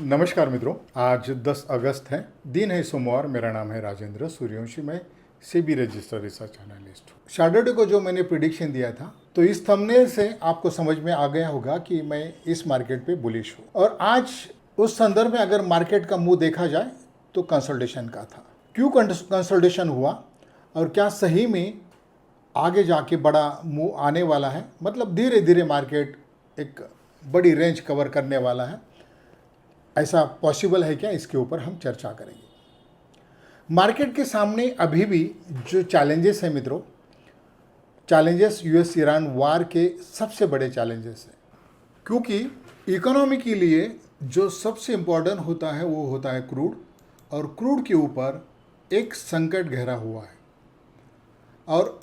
नमस्कार मित्रों, आज 10 अगस्त है, दिन है सोमवार। मेरा नाम है राजेंद्र सूर्यवंशी। मैं सेबी रजिस्टर रिसर्च एनालिस्ट हूँ। सैटरडे को जो मैंने प्रिडिक्शन दिया था, तो इस थंबनेल से आपको समझ में आ गया होगा कि मैं इस मार्केट पे बुलिश हूँ। और आज उस संदर्भ में अगर मार्केट का मुंह देखा जाए तो कंसोलिडेशन का था। क्यों कंसोलिडेशन हुआ और क्या सही में आगे जाके बड़ा मुंह आने वाला है, मतलब धीरे धीरे मार्केट एक बड़ी रेंज कवर करने वाला है, ऐसा पॉसिबल है क्या, इसके ऊपर हम चर्चा करेंगे। मार्केट के सामने अभी भी जो चैलेंजेस हैं मित्रों, चैलेंजेस यूएस ईरान वार के सबसे बड़े चैलेंजेस हैं। क्योंकि इकोनॉमी के लिए जो सबसे इम्पोर्टेंट होता है वो होता है क्रूड, और क्रूड के ऊपर एक संकट गहरा हुआ है। और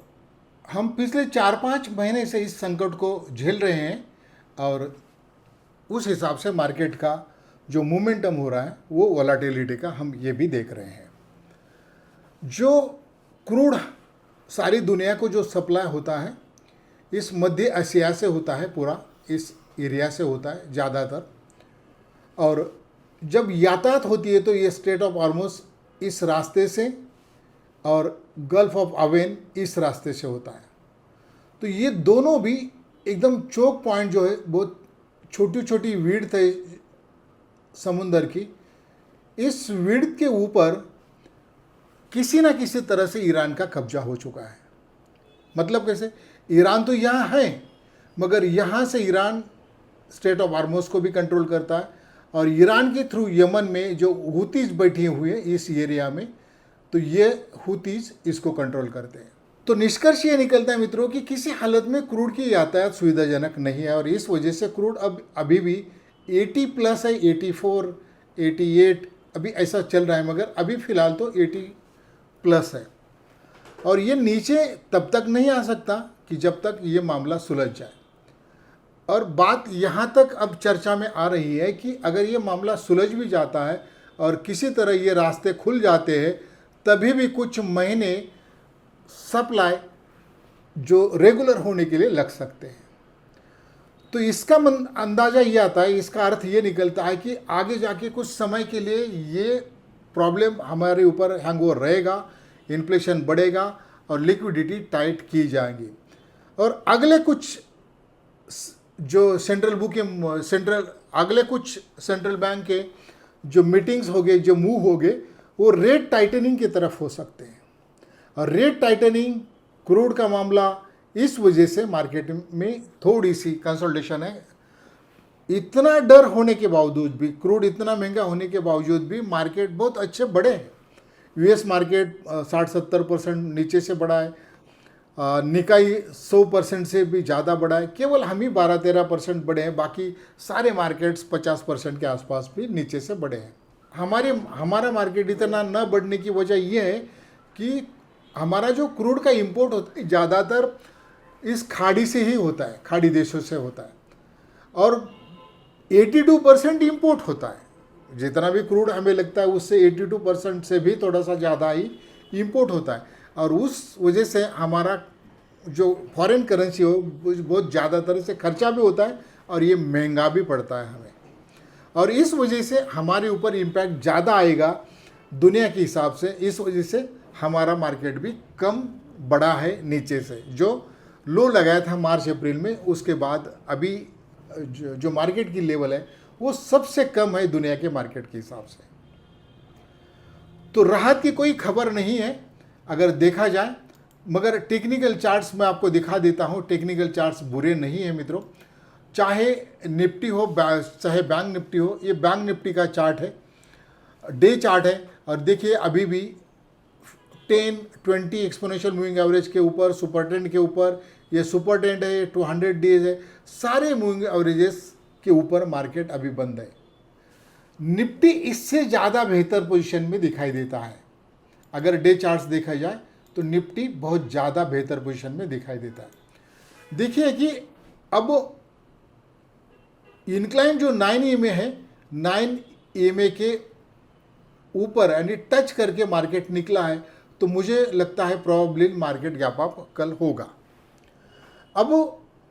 हम पिछले 4-5 महीने से इस संकट को झेल रहे हैं, और उस हिसाब से मार्केट का जो मोमेंटम हो रहा है वो वोलेटिलिटी का हम ये भी देख रहे हैं। जो क्रूड सारी दुनिया को जो सप्लाई होता है इस मध्य एशिया से होता है, पूरा इस एरिया से होता है ज़्यादातर। और जब यातायात होती है तो ये स्ट्रेट ऑफ हॉर्मुज़ इस रास्ते से और गल्फ ऑफ अवेन इस रास्ते से होता है। तो ये दोनों भी एकदम चोक पॉइंट जो है, बहुत छोटी छोटी विड्थ है समुंदर की। इस विड्थ के ऊपर किसी ना किसी तरह से ईरान का कब्जा हो चुका है। मतलब कैसे? ईरान तो यहाँ है, मगर यहाँ से ईरान स्ट्रेट ऑफ हॉर्मुज को भी कंट्रोल करता है, और ईरान के थ्रू यमन में जो हुतीज बैठे हुए हैं इस एरिया में, तो ये हुतीज इसको कंट्रोल करते हैं। तो निष्कर्ष ये निकलता है मित्रों कि किसी हालत में क्रूड की यातायात सुविधाजनक नहीं है, और इस वजह से क्रूड अब अभी भी 80 प्लस है, 84, 88 अभी ऐसा चल रहा है, मगर अभी फ़िलहाल तो 80 प्लस है। और ये नीचे तब तक नहीं आ सकता कि जब तक ये मामला सुलझ जाए। और बात यहाँ तक अब चर्चा में आ रही है कि अगर ये मामला सुलझ भी जाता है और किसी तरह ये रास्ते खुल जाते हैं, तभी भी कुछ महीने सप्लाई जो रेगुलर होने के लिए लग सकते हैं। तो इसका अंदाज़ा ये आता है, इसका अर्थ ये निकलता है कि आगे जाके कुछ समय के लिए ये प्रॉब्लम हमारे ऊपर हैंगओवर रहेगा, इन्फ्लेशन बढ़ेगा और लिक्विडिटी टाइट की जाएंगी। और अगले कुछ जो अगले कुछ सेंट्रल बैंक के जो मीटिंग्स हो गए, जो मूव हो गए, वो रेट टाइटनिंग की तरफ हो सकते हैं। और रेट टाइटनिंग, क्रूड का मामला, इस वजह से मार्केट में थोड़ी सी कंसोलिडेशन है। इतना डर होने के बावजूद भी, क्रूड इतना महंगा होने के बावजूद भी मार्केट बहुत अच्छे बढ़े हैं। यूएस मार्केट 60-70% नीचे से बढ़ा है, निकाई 100% से भी ज़्यादा बढ़ा है। केवल हम ही 12-13% बढ़े हैं, बाकी सारे मार्केट्स 50% के आसपास भी नीचे से बढ़े हैं। हमारा मार्केट इतना न बढ़ने की वजह यह है कि हमारा जो क्रूड का इंपोर्ट होता है ज़्यादातर इस खाड़ी से ही होता है, खाड़ी देशों से होता है, और 82% इंपोर्ट होता है। जितना भी क्रूड हमें लगता है उससे 82% से भी थोड़ा सा ज़्यादा ही इंपोर्ट होता है। और उस वजह से हमारा जो फॉरेन करेंसी हो बहुत ज़्यादा तरह से खर्चा भी होता है, और ये महंगा भी पड़ता है हमें। और इस वजह से हमारे ऊपर इम्पैक्ट ज़्यादा आएगा दुनिया के हिसाब से। इस वजह से हमारा मार्केट भी कम बढ़ा है नीचे से। जो लो लगाया था मार्च अप्रैल में, उसके बाद अभी जो मार्केट की लेवल है वो सबसे कम है दुनिया के मार्केट के हिसाब से। तो राहत की कोई खबर नहीं है अगर देखा जाए, मगर टेक्निकल चार्ट्स मैं आपको दिखा देता हूँ। टेक्निकल चार्ट्स बुरे नहीं है मित्रों, चाहे निफ्टी हो चाहे बैंक निफ्टी हो। ये बैंक निफ्टी का चार्ट है, डे चार्ट है, और देखिए अभी भी 10-20 एक्सपोनेंशियल मूविंग एवरेज के ऊपर, सुपर ट्रेंड के ऊपर, ये सुपर ट्रेंड है, 200 डेज है, सारे मूविंग एवरेजेस के ऊपर मार्केट अभी बंद है। निफ्टी इससे ज़्यादा बेहतर पोजीशन में दिखाई देता है। अगर डे चार्ट्स देखा जाए तो निफ्टी बहुत ज़्यादा बेहतर पोजीशन में दिखाई देता है। देखिए कि अब इंक्लाइन जो 9 EMA है, 9 EMA के ऊपर यानी टच करके मार्केट निकला है, तो मुझे लगता है प्रोबेबली मार्केट गैप अप कल होगा। अब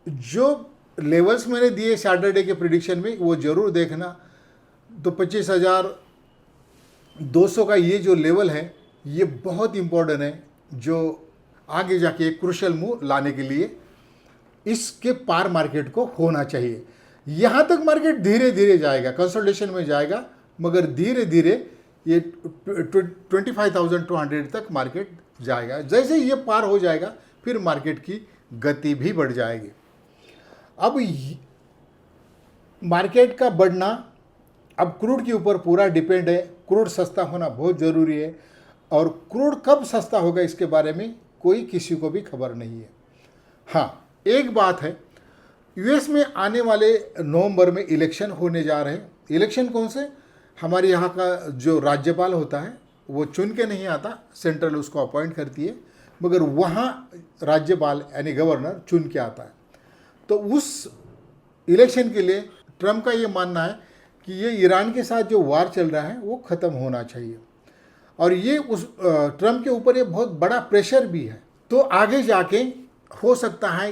जो लेवल्स मैंने दिए सैटरडे के प्रिडिक्शन में वो ज़रूर देखना। तो 25,200 का ये जो लेवल है ये बहुत इम्पोर्टेंट है, जो आगे जाके एक क्रूशियल मूव लाने के लिए इसके पार मार्केट को होना चाहिए। यहाँ तक मार्केट धीरे धीरे जाएगा, कंसोलिडेशन में जाएगा, मगर धीरे धीरे ये 25,200 तक मार्केट जाएगा। जैसे ये पार हो जाएगा फिर मार्केट की गति भी बढ़ जाएगी। अब मार्केट का बढ़ना अब क्रूड के ऊपर पूरा डिपेंड है। क्रूड सस्ता होना बहुत ज़रूरी है, और क्रूड कब सस्ता होगा इसके बारे में कोई किसी को भी खबर नहीं है। हाँ, एक बात है, यूएस में आने वाले नवंबर में इलेक्शन होने जा रहे हैं। इलेक्शन कौन से? हमारे यहाँ का जो राज्यपाल होता है वो चुन के नहीं आता, सेंट्रल उसको अपॉइंट करती है, मगर वहाँ राज्यपाल यानी गवर्नर चुन के आता है। तो उस इलेक्शन के लिए ट्रम्प का ये मानना है कि ये ईरान के साथ जो वार चल रहा है वो ख़त्म होना चाहिए, और ये उस ट्रम्प के ऊपर ये बहुत बड़ा प्रेशर भी है। तो आगे जाके हो सकता है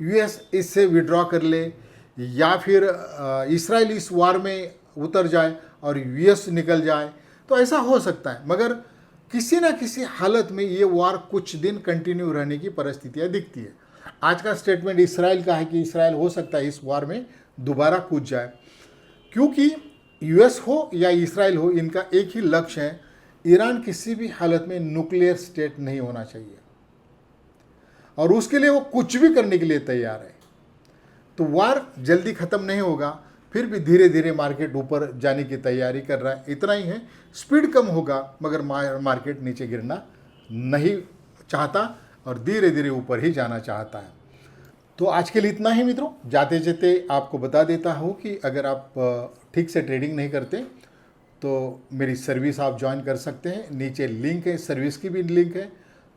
यूएस इससे विड्रॉ कर ले, या फिर इसराइल इस वार में उतर जाए और यूएस निकल जाए, तो ऐसा हो सकता है। मगर किसी ना किसी हालत में ये वार कुछ दिन कंटिन्यू रहने की परिस्थितियाँ दिखती है। आज का स्टेटमेंट इसराइल का है कि इसराइल हो सकता है इस वार में दोबारा कूद जाए, क्योंकि यूएस हो या इसराइल हो, इनका एक ही लक्ष्य है, ईरान किसी भी हालत में न्यूक्लियर स्टेट नहीं होना चाहिए, और उसके लिए वो कुछ भी करने के लिए तैयार है। तो वार जल्दी ख़त्म नहीं होगा, फिर भी धीरे धीरे मार्केट ऊपर जाने की तैयारी कर रहा है। इतना ही है, स्पीड कम होगा मगर मार्केट नीचे गिरना नहीं चाहता और धीरे धीरे ऊपर ही जाना चाहता है। तो आज के लिए इतना ही मित्रों। जाते जाते आपको बता देता हूँ कि अगर आप ठीक से ट्रेडिंग नहीं करते तो मेरी सर्विस आप ज्वाइन कर सकते हैं। नीचे लिंक है, सर्विस की भी लिंक है।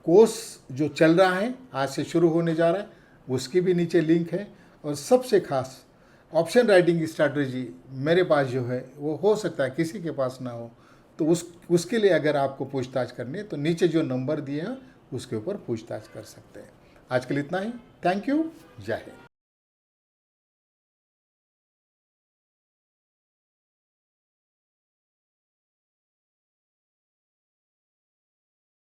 कोर्स जो चल रहा है आज से शुरू होने जा रहा है उसकी भी नीचे लिंक है। और सबसे खास ऑप्शन राइटिंग की स्ट्रैटेजी मेरे पास जो है वो हो सकता है किसी के पास ना हो, तो उसके लिए अगर आपको पूछताछ करनी है तो नीचे जो नंबर दिए हैं उसके ऊपर पूछताछ कर सकते हैं। आज के लिए इतना ही। Thank you. जय हिंद।